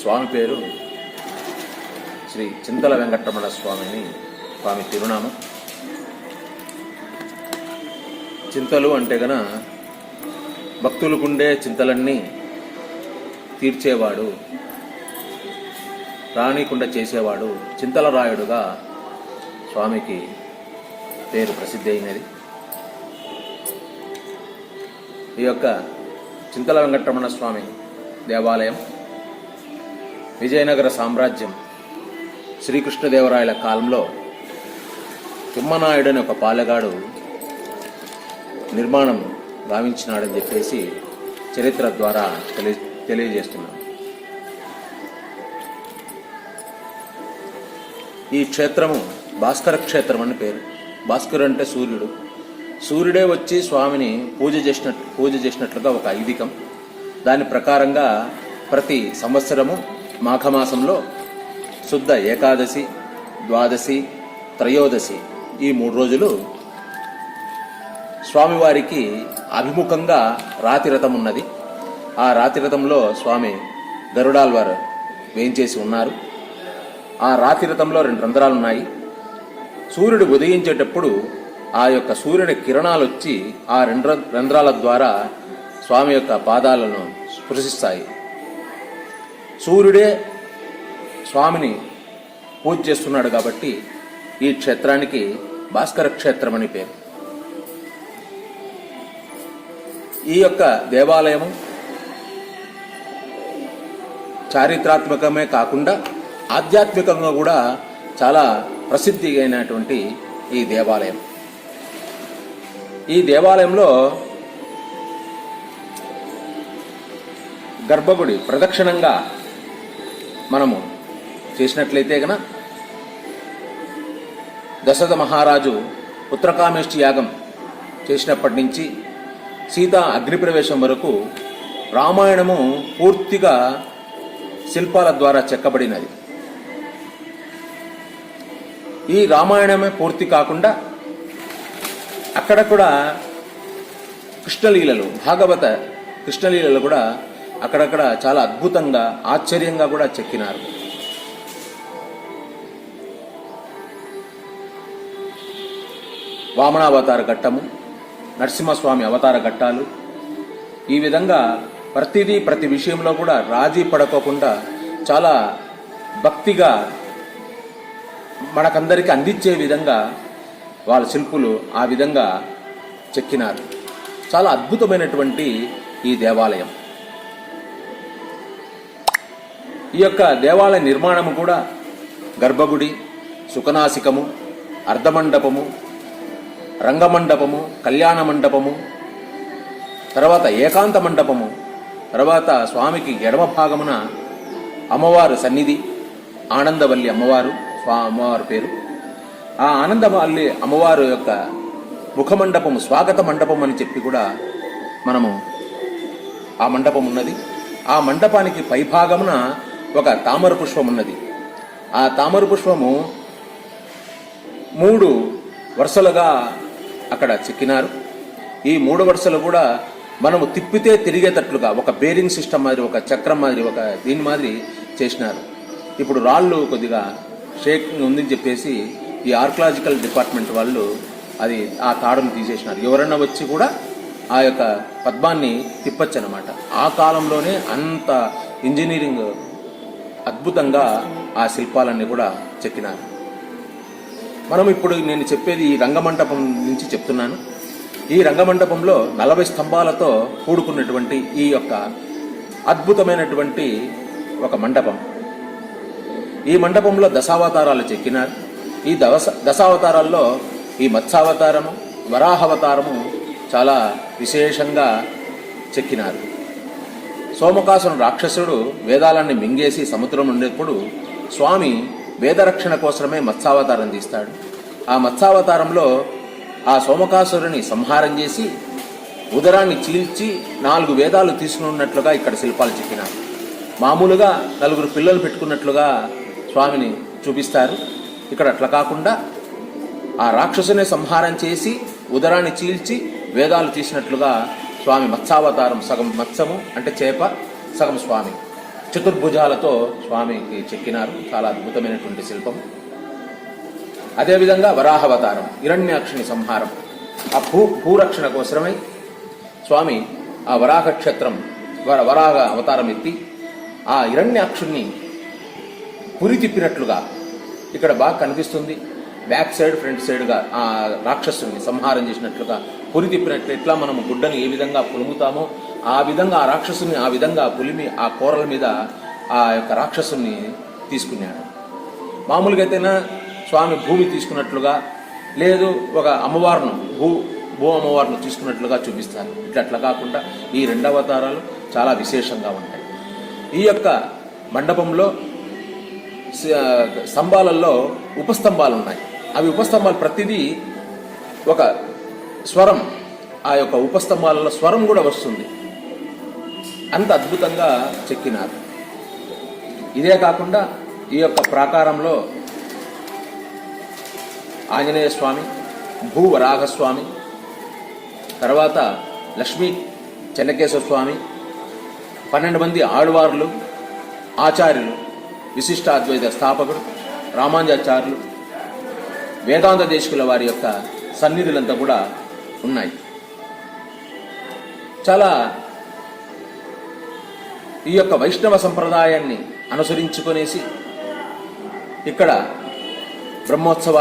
స్వామి పేరు శ్రీ చింతల వెంకటరమణ స్వామిని స్వామి తిరునామం. చింతలు అంటే గన భక్తులకుండే చింతలన్నీ తీర్చేవాడు, రాణికుండ చేసేవాడు, చింతల రాయుడుగా స్వామికి పేరు ప్రసిద్ధి అయినది. ఈ యొక్క చింతల వెంకటరమణ స్వామి దేవాలయం విజయనగర సామ్రాజ్యం శ్రీకృష్ణదేవరాయల కాలంలో తిమ్మనాయుడు అనే ఒక పాలెగాడు నిర్మాణం గావించినాడని చెప్పేసి చరిత్ర ద్వారా తెలియజేస్తున్నాం. ఈ క్షేత్రము భాస్కర క్షేత్రం అని పేరు. భాస్కరు అంటే సూర్యుడు. సూర్యుడే వచ్చి స్వామిని పూజ చేసినట్లుగా ఒక ఐదీకం. దాని ప్రకారంగా ప్రతి సంవత్సరము మాఘమాసంలో శుద్ధ ఏకాదశి, ద్వాదశి, త్రయోదశి ఈ 3 రోజులు స్వామివారికి అభిముఖంగా రాతిరథం ఉన్నది. ఆ రాతిరథంలో స్వామి గరుడాల్వారు వేయించేసి ఉన్నారు. ఆ రాతిరథంలో 2 రంధ్రాలు ఉన్నాయి. సూర్యుడు ఉదయించేటప్పుడు ఆ యొక్క సూర్యుని కిరణాలు వచ్చి ఆ 2 రంధ్రాల ద్వారా స్వామి యొక్క పాదాలను స్పృశిస్తాయి. సూర్యుడే స్వామిని పూజ చేస్తున్నాడు కాబట్టి ఈ క్షేత్రానికి భాస్కర క్షేత్రం అని పేరు. ఈ యొక్క దేవాలయము చారిత్రాత్మకమే కాకుండా ఆధ్యాత్మికంగా కూడా చాలా ప్రసిద్ధి అయినటువంటి ఈ దేవాలయం. ఈ దేవాలయంలో గర్భగుడి ప్రదక్షిణంగా మనము చేసినట్లయితే గన దశరథ మహారాజు ఉత్తరకామేష్టి యాగం చేసినప్పటి నుంచి సీతా అగ్నిప్రవేశం వరకు రామాయణము పూర్తిగా శిల్పాల ద్వారా చెక్కబడినది. ఈ రామాయణమే పూర్తి కాకుండా అక్కడ కూడా కృష్ణలీలలు, భాగవత కృష్ణలీలలు కూడా అక్కడక్కడ చాలా అద్భుతంగా ఆశ్చర్యంగా కూడా చెక్కినారు. వామనావతార ఘట్టము, నరసింహస్వామి అవతార ఘట్టాలు, ఈ విధంగా ప్రతి విషయంలో కూడా రాజీ పడకోకుండా చాలా భక్తిగా మనకందరికీ అందించే విధంగా వాళ్ళ శిల్పులు ఆ విధంగా చెక్కినారు. చాలా అద్భుతమైనటువంటి ఈ దేవాలయం. ఈ యొక్క దేవాలయ నిర్మాణము కూడా గర్భగుడి, సుఖనాసికము, అర్ధమండపము, రంగమండపము, కళ్యాణ మండపము, తర్వాత ఏకాంత మండపము, తర్వాత స్వామికి ఎడమ భాగమున అమ్మవారు సన్నిధి, ఆనందవల్లి అమ్మవారు అమ్మవారు పేరు. ఆ ఆనందవల్లి అమ్మవారు యొక్క ముఖమండపము స్వాగత మండపం అని చెప్పి కూడా మనము ఆ మండపం ఉన్నది. ఆ మండపానికి పైభాగమున ఒక తామర పుష్పం ఉన్నది. ఆ తామర పుష్పము 3 వరుసలుగా అక్కడ చెక్కినారు. ఈ 3 వరుసలు కూడా మనము తిప్పితే తిరిగేటట్లుగా ఒక బేరింగ్ సిస్టమ్ మాదిరి, ఒక చక్రం మాదిరి, ఒక దీని మాదిరి చేసినారు. ఇప్పుడు రాళ్ళు కొద్దిగా షేకింగ్ ఉందని చెప్పేసి ఈ ఆర్కియాలజికల్ డిపార్ట్మెంట్ వాళ్ళు అది ఆ తాడును తీసేసినారు. ఎవరన్నా వచ్చి కూడా ఆ యొక్క పద్మాన్ని తిప్పచ్చు అన్నమాట. ఆ కాలంలోనే అంత ఇంజనీరింగ్ అద్భుతంగా ఆ శిల్పాలన్నీ కూడా చెక్కినారు. మనం ఇప్పుడు నేను చెప్పేది ఈ రంగమండపం నుంచి చెప్తున్నాను. ఈ రంగమండపంలో 40 స్తంభాలతో కూడుకున్నటువంటి ఈ యొక్క అద్భుతమైనటువంటి ఒక మండపం. ఈ మండపంలో దశావతారాలు చెక్కినారు. ఈ దశావతారాల్లో ఈ మత్స్యావతారము, వరాహావతారము చాలా విశేషంగా చెక్కినారు. సోమకాసుని రాక్షసుడు వేదాలన్నీ మింగేసి సముద్రం ఉండేప్పుడు స్వామి వేదరక్షణ కోసమే మత్స్యావతారం తీస్తాడు. ఆ మత్స్యావతారంలో ఆ సోమకాసురుని సంహారం చేసి ఉదరాన్ని చీల్చి 4 వేదాలు తీసుకున్నట్లుగా ఇక్కడ శిల్పాలు చెక్కినారు. మామూలుగా 4 పిల్లలు పెట్టుకున్నట్లుగా స్వామిని చూపిస్తారు. ఇక్కడ అట్లా కాకుండా ఆ రాక్షసుని సంహారం చేసి ఉదరాన్ని చీల్చి వేదాలు తీసినట్లుగా స్వామి మత్స్యావతారం, సగం మత్స్యము అంటే చేప, సగం స్వామి చతుర్భుజాలతో స్వామికి చెక్కినారు. చాలా అద్భుతమైనటువంటి శిల్పం. అదేవిధంగా వరాహావతారం, హిరణ్యాక్షుని సంహారం, ఆ భూరక్షణ కోసమై స్వామి ఆ వరాహ క్షేత్రం వరాహ అవతారం ఎత్తి ఆ హిరణ్యాక్షుణ్ణి పురి తిప్పినట్లుగా ఇక్కడ బాగా కనిపిస్తుంది. బ్యాక్ సైడ్ ఫ్రంట్ సైడ్గా ఆ రాక్షసుని సంహారం చేసినట్లుగా పురి తిప్పినట్లు ఎట్లా మనం గుడ్డను ఏ విధంగా పులుముతామో ఆ విధంగా ఆ రాక్షసుని ఆ విధంగా పులిమి ఆ కూరల మీద ఆ యొక్క రాక్షసుని తీసుకున్నాడు. మామూలుగా అయితేనా స్వామి భూమి తీసుకున్నట్లుగా లేదు ఒక అమ్మవారును భూ అమ్మవారిని తీసుకున్నట్లుగా చూపిస్తారు. ఇట్లా కాకుండా ఈ 2 అవతారాలు చాలా విశేషంగా ఉంటాయి. ఈ యొక్క మండపంలో స్తంభాలలో ఉపస్తంభాలు ఉన్నాయి. అవి ఉపస్తంభాలు ప్రతిదీ ఒక స్వరం, ఆ యొక్క ఉపస్తంభాలలో స్వరం కూడా వస్తుంది. అంత అద్భుతంగా చెక్కినారు. ఇదే కాకుండా ఈ యొక్క ప్రాకారంలో ఆంజనేయ స్వామి, భూవరాహస్వామి, తర్వాత లక్ష్మీ చెన్నకేశ్వర స్వామి, 12 మంది ఆళ్వార్లు, ఆచార్యులు, విశిష్టాద్వైత స్థాపకుడు రామానుజాచార్యులు, వేదాంత దేశికుల వారి యొక్క సన్నిధులంతా కూడా ఉన్నాయి. చాలా ఈ యొక్క వైష్ణవ సంప్రదాయాన్ని అనుసరించుకొనేసి ఇక్కడ బ్రహ్మోత్సవాలు